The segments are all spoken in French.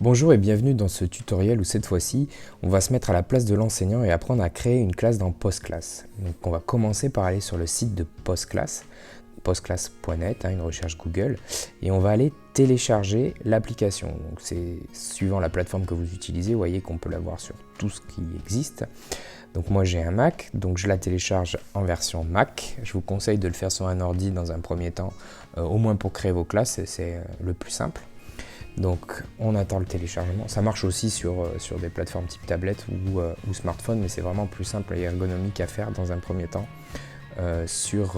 Bonjour et bienvenue dans ce tutoriel où cette fois-ci, on va se mettre à la place de l'enseignant et apprendre à créer une classe dans PostClass. Donc on va commencer par aller sur le site de PostClass, postclass.net, une recherche Google, et on va aller télécharger l'application. Donc c'est suivant la plateforme que vous utilisez, vous voyez qu'on peut l'avoir sur tout ce qui existe. Donc moi j'ai un Mac, donc je la télécharge en version Mac. Je vous conseille de le faire sur un ordi dans un premier temps, au moins pour créer vos classes, c'est le plus simple. Donc on attend le téléchargement. Ça marche aussi sur des plateformes type tablette ou smartphone, mais c'est vraiment plus simple et ergonomique à faire dans un premier temps sur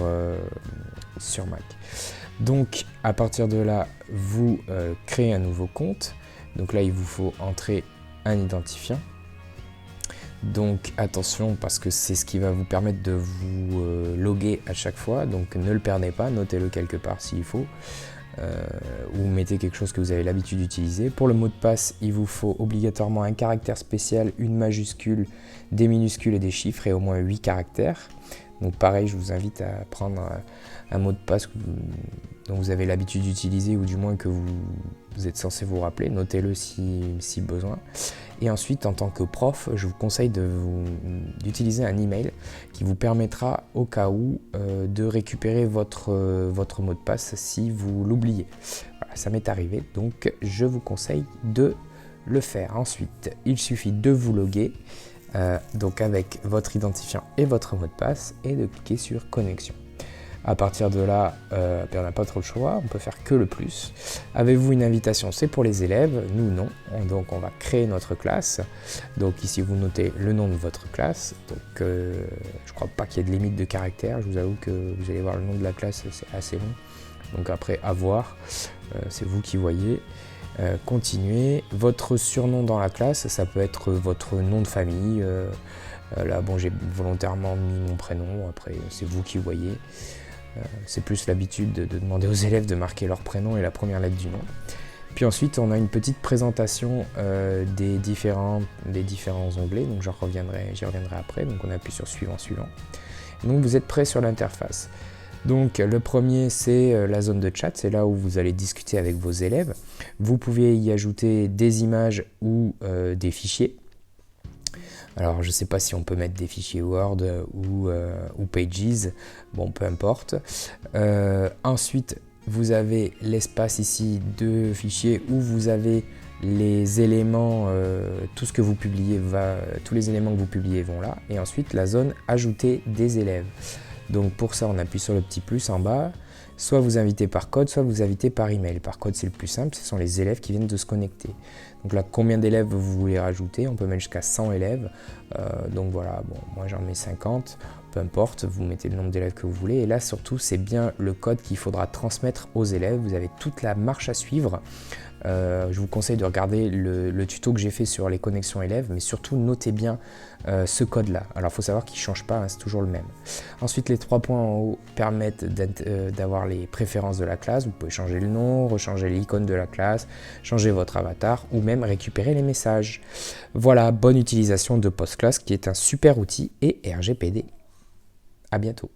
Mac. Donc à partir de là, vous créez un nouveau compte. Donc là, il vous faut entrer un identifiant. Donc attention parce que c'est ce qui va vous permettre de vous loguer à chaque fois. Donc ne le perdez pas, notez-le quelque part s'il faut. Ou mettez quelque chose que vous avez l'habitude d'utiliser. Pour le mot de passe, il vous faut obligatoirement un caractère spécial, une majuscule, des minuscules et des chiffres et au moins 8 caractères. Donc pareil, je vous invite à prendre un mot de passe dont vous avez l'habitude d'utiliser ou du moins que vous êtes censé vous rappeler. Notez-le si besoin. Et ensuite, en tant que prof, je vous conseille d'utiliser un email qui vous permettra au cas où de récupérer votre mot de passe si vous l'oubliez. Voilà, ça m'est arrivé, donc je vous conseille de le faire. Ensuite, il suffit de vous loguer donc avec votre identifiant et votre mot de passe et de cliquer sur connexion. À partir de là, on n'a pas trop le choix, on peut faire que le plus. Avez-vous une invitation? C'est pour les élèves, nous non. Donc on va créer notre classe. Donc ici vous notez le nom de votre classe. Donc je crois pas qu'il y ait de limite de caractères. Je vous avoue que vous allez voir le nom de la classe, c'est assez long. Donc après à voir, c'est vous qui voyez. Continuez. Votre surnom dans la classe, ça peut être votre nom de famille. Là bon, j'ai volontairement mis mon prénom. Après c'est vous qui voyez. C'est plus l'habitude de demander aux élèves de marquer leur prénom et la première lettre du nom. Puis ensuite, on a une petite présentation des différents onglets, donc j'y reviendrai après. Donc on appuie sur suivant. Donc vous êtes prêts sur l'interface. Donc le premier, c'est la zone de chat, c'est là où vous allez discuter avec vos élèves. Vous pouvez y ajouter des images ou des fichiers. Alors je ne sais pas si on peut mettre des fichiers Word ou Pages, bon peu importe. Ensuite vous avez l'espace ici de fichiers où vous avez les éléments, tout ce que vous publiez tous les éléments que vous publiez vont là. Et ensuite la zone ajouter des élèves. Donc pour ça on appuie sur le petit plus en bas. Soit vous invitez par code, soit vous invitez par email. Par code, c'est le plus simple, ce sont les élèves qui viennent de se connecter. Donc là, combien d'élèves vous voulez rajouter? On peut mettre jusqu'à 100 élèves. Donc voilà, bon, moi j'en mets 50, peu importe, vous mettez le nombre d'élèves que vous voulez. Et là, surtout, c'est bien le code qu'il faudra transmettre aux élèves. Vous avez toute la marche à suivre. Je vous conseille de regarder le tuto que j'ai fait sur les connexions élèves, mais surtout notez bien ce code là. Alors il faut savoir qu'il ne change pas, c'est toujours le même. Ensuite les 3 points en haut permettent d'avoir les préférences de la classe. Vous pouvez changer le nom, rechanger l'icône de la classe, changer votre avatar ou même récupérer les messages. Voilà, bonne utilisation de PostClass qui est un super outil et RGPD. À bientôt.